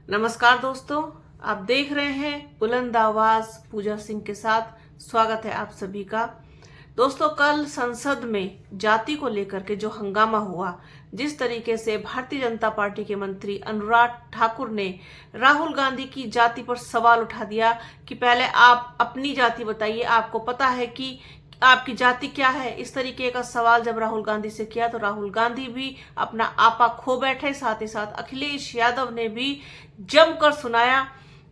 नमस्कार दोस्तों, आप देख रहे हैं बुलंद आवाज पूजा सिंह के साथ। स्वागत है आप सभी का। दोस्तों, कल संसद में जाति को लेकर के जो हंगामा हुआ, जिस तरीके से भारतीय जनता पार्टी के मंत्री अनुराग ठाकुर ने राहुल गांधी की जाति पर सवाल उठा दिया कि पहले आप अपनी जाति बताइए, आपको पता है कि आपकी जाति क्या है। इस तरीके का सवाल जब राहुल गांधी से किया तो राहुल गांधी भी अपना आपा खो बैठे। साथ ही साथ अखिलेश यादव ने भी जमकर सुनाया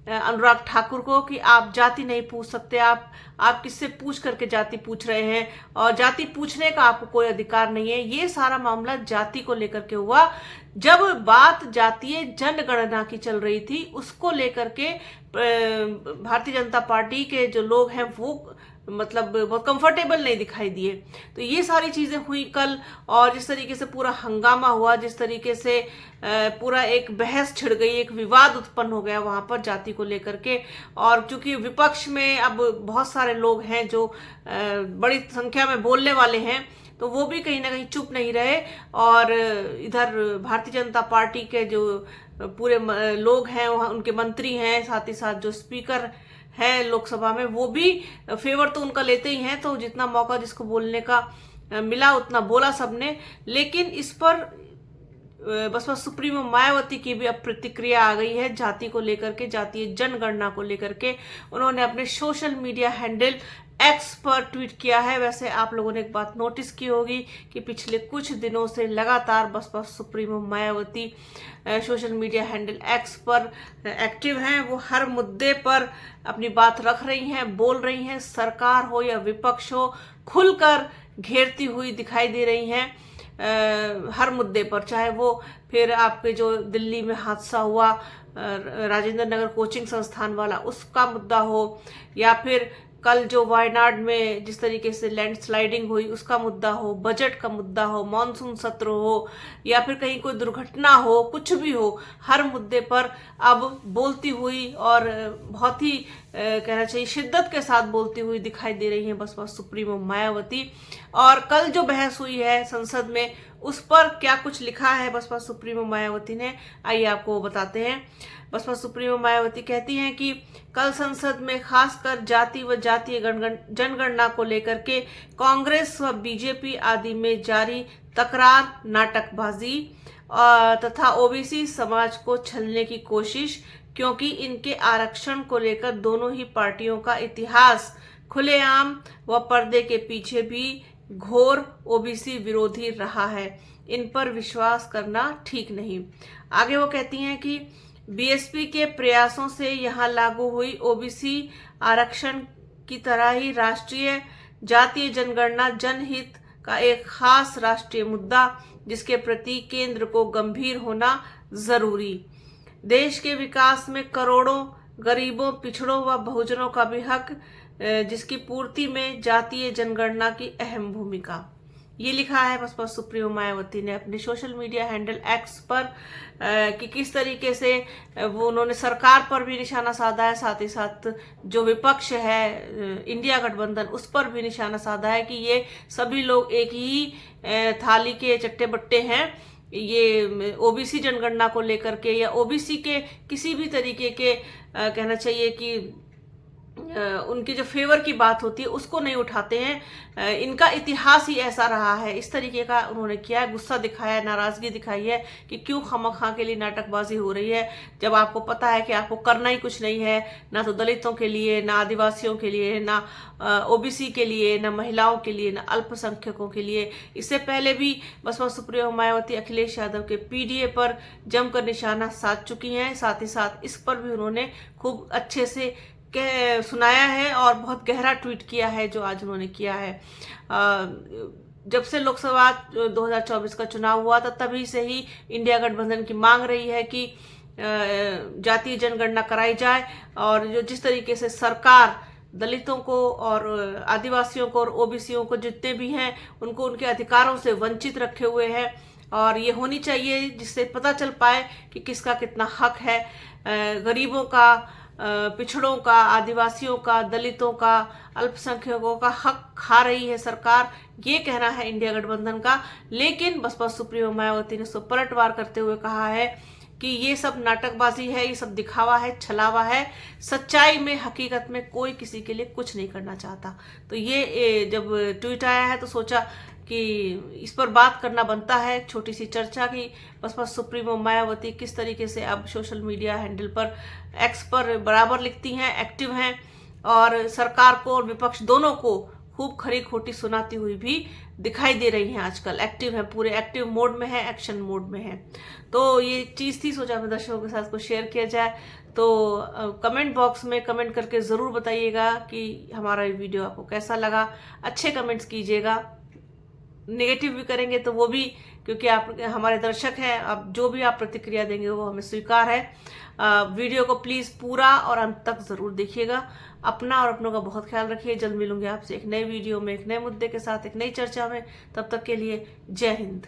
अनुराग ठाकुर को कि आप जाति नहीं पूछ सकते, आप किससे पूछ करके जाति पूछ रहे हैं, और जाति पूछने का आपको कोई अधिकार नहीं है। ये सारा मामला जाति को लेकर के हुआ। जब बात जातीय जनगणना की चल रही थी, उसको लेकर के भारतीय जनता पार्टी के जो लोग हैं वो मतलब बहुत कंफर्टेबल नहीं दिखाई दिए। तो ये सारी चीजें हुई कल, और जिस तरीके से पूरा हंगामा हुआ, जिस तरीके से पूरा एक बहस छिड़ गई, एक विवाद उत्पन्न हो गया वहां पर जाति को लेकर के। और चूंकि विपक्ष में अब बहुत सारे लोग हैं जो बड़ी संख्या में बोलने वाले हैं, तो वो भी कहीं ना कहीं चुप नहीं रहे। और इधर भारतीय जनता पार्टी के जो पूरे लोग हैं, उनके मंत्री हैं, साथ ही साथ जो स्पीकर है लोकसभा में, वो भी फेवर तो उनका लेते ही हैं। तो जितना मौका जिसको बोलने का मिला उतना बोला सबने। लेकिन इस पर बसपा सुप्रीमो मायावती की भी अब प्रतिक्रिया आ गई है जाति को लेकर के, जातीय जनगणना को लेकर के। उन्होंने अपने सोशल मीडिया हैंडल एक्स पर ट्वीट किया है। वैसे आप लोगों ने एक बात नोटिस की होगी कि पिछले कुछ दिनों से लगातार Basapa supremo Mayawati social media handle X पर एक्टिव हैं। वो हर मुद्दे पर अपनी बात रख रही हैं, बोल रही हैं। सरकार हो या विपक्ष हो, खुलकर घेरती हुई दिखाई दे रही हैं हर मुद्दे पर। चाहे वो फिर आपके जो दिल्ली में हादसा हुआ राजेंद्र नगर कोचिंग संस्थान वाला, उसका मुद्दा हो, या फिर कल जो वायनाड में जिस तरीके से लैंडस्लाइडिंग हुई उसका मुद्दा हो, बजट का मुद्दा हो, मॉनसून सत्र हो, या फिर कहीं कोई दुर्घटना हो, कुछ भी हो, हर मुद्दे पर अब बोलती हुई और बहुत ही कहना चाहिए शिद्दत के साथ बोलती हुई दिखाई दे रही है बसपा सुप्रीमो मायावती। और कल जो बहस हुई है संसद में, उस पर क्या कुछ लिखा है बसपा सुप्रीमो मायावती ने, आइए आपको बताते हैं। बसपा सुप्रीमो मायावती कहती हैं कि कल संसद में खासकर जाति व जातीय जनगणना को लेकर के कांग्रेस व बीजेपी आदि में जारी तकरार, नाटकबाजी तथा ओबीसी समाज को छलने की कोशिश, क्योंकि इनके आरक्षण को लेकर दोनों ही पार्टियों का इतिहास खुलेआम व पर्दे के पीछे भी घोर ओबीसी विरोधी रहा है। इन पर विश्वास करना ठीक नहीं। आगे वो कहती हैं कि बीएसपी के प्रयासों से यहाँ लागू हुई ओबीसी आरक्षण की तरह ही राष्ट्रीय जातीय जनगणना जनहित का एक खास राष्ट्रीय मुद्दा, जिसके प्रति केंद्र को गंभीर होना जरूरी। देश के विकास में करोड़ों गरीबों, पिछड़ों व बहुजनों का भी हक, जिसकी पूर्ति में जातीय जनगणना की अहम भूमिका। ये लिखा है बसपा सुप्रीमो मायावती ने अपने सोशल मीडिया हैंडल एक्स पर कि किस तरीके से वो उन्होंने सरकार पर भी निशाना साधा है, साथ ही साथ जो विपक्ष है इंडिया गठबंधन, उस पर भी निशाना साधा है कि ये सभी लोग एक ही थाली के चट्टे बट्टे हैं। ये ओबीसी जनगणना को लेकर के या ओबीसी के किसी भी तरीके के कहना चाहिए कि उनकी जो फेवर की बात होती है उसको नहीं उठाते हैं। इनका इतिहास ही ऐसा रहा है। इस तरीके का उन्होंने किया है, गुस्सा दिखाया है, नाराजगी दिखाई है कि क्यों खामखा के लिए नाटकबाजी हो रही है, जब आपको पता है कि आपको करना ही कुछ नहीं है, ना तो दलितों के लिए, ना आदिवासियों के लिए, ना ओबीसी के लिए, ना महिलाओं के लिए, ना अल्पसंख्यकों के लिए। इससे पहले भी बसपा सुप्रीमो मायावती अखिलेश यादव के पीडीए पर जमकर निशाना साध चुकी हैं। साथ ही साथ इस पर भी उन्होंने खूब अच्छे से सुनाया है और बहुत गहरा ट्वीट किया है जो आज उन्होंने किया है। जब से लोकसभा 2024 का चुनाव हुआ था, तभी से ही इंडिया गठबंधन की मांग रही है कि जातीय जनगणना कराई जाए, और जो जिस तरीके से सरकार दलितों को और आदिवासियों को और ओबीसीयों को जितने भी हैं उनको उनके अधिकारों से वंचित रखे हुए है, और ये होनी चाहिए जिससे पता चल पाए कि किसका कितना हक है। गरीबों का, पिछड़ों का, आदिवासियों का, दलितों का, अल्पसंख्यकों का हक खा रही है सरकार, ये कहना है इंडिया गठबंधन का। लेकिन बसपा सुप्रीमो मायावती ने उसको पलटवार करते हुए कहा है कि ये सब नाटकबाजी है, ये सब दिखावा है, छलावा है। सच्चाई में, हकीकत में कोई किसी के लिए कुछ नहीं करना चाहता। तो ये जब ट्वीट आया है तो सोचा कि इस पर बात करना बनता है, छोटी सी चर्चा की। बसपा सुप्रीमो मायावती किस तरीके से अब सोशल मीडिया हैंडल पर, एक्स पर बराबर लिखती हैं, एक्टिव हैं, और सरकार को और विपक्ष दोनों को खूब खरी खोटी सुनाती हुई भी दिखाई दे रही हैं। आजकल एक्टिव है, पूरे एक्टिव मोड में है, एक्शन मोड में है। तो ये चीज़ थी, सोचा अपने दर्शकों के साथ को शेयर किया जाए। तो कमेंट बॉक्स में कमेंट करके ज़रूर बताइएगा कि हमारा ये वीडियो आपको कैसा लगा। अच्छे कमेंट्स कीजिएगा, नेगेटिव भी करेंगे तो वो भी, क्योंकि आप हमारे दर्शक हैं, अब जो भी आप प्रतिक्रिया देंगे वो हमें स्वीकार है। वीडियो को प्लीज़ पूरा और अंत तक ज़रूर देखिएगा। अपना और अपनों का बहुत ख्याल रखिए। जल्द मिलूंगे आपसे एक नए वीडियो में, एक नए मुद्दे के साथ, एक नई चर्चा में। तब तक के लिए जय हिंद।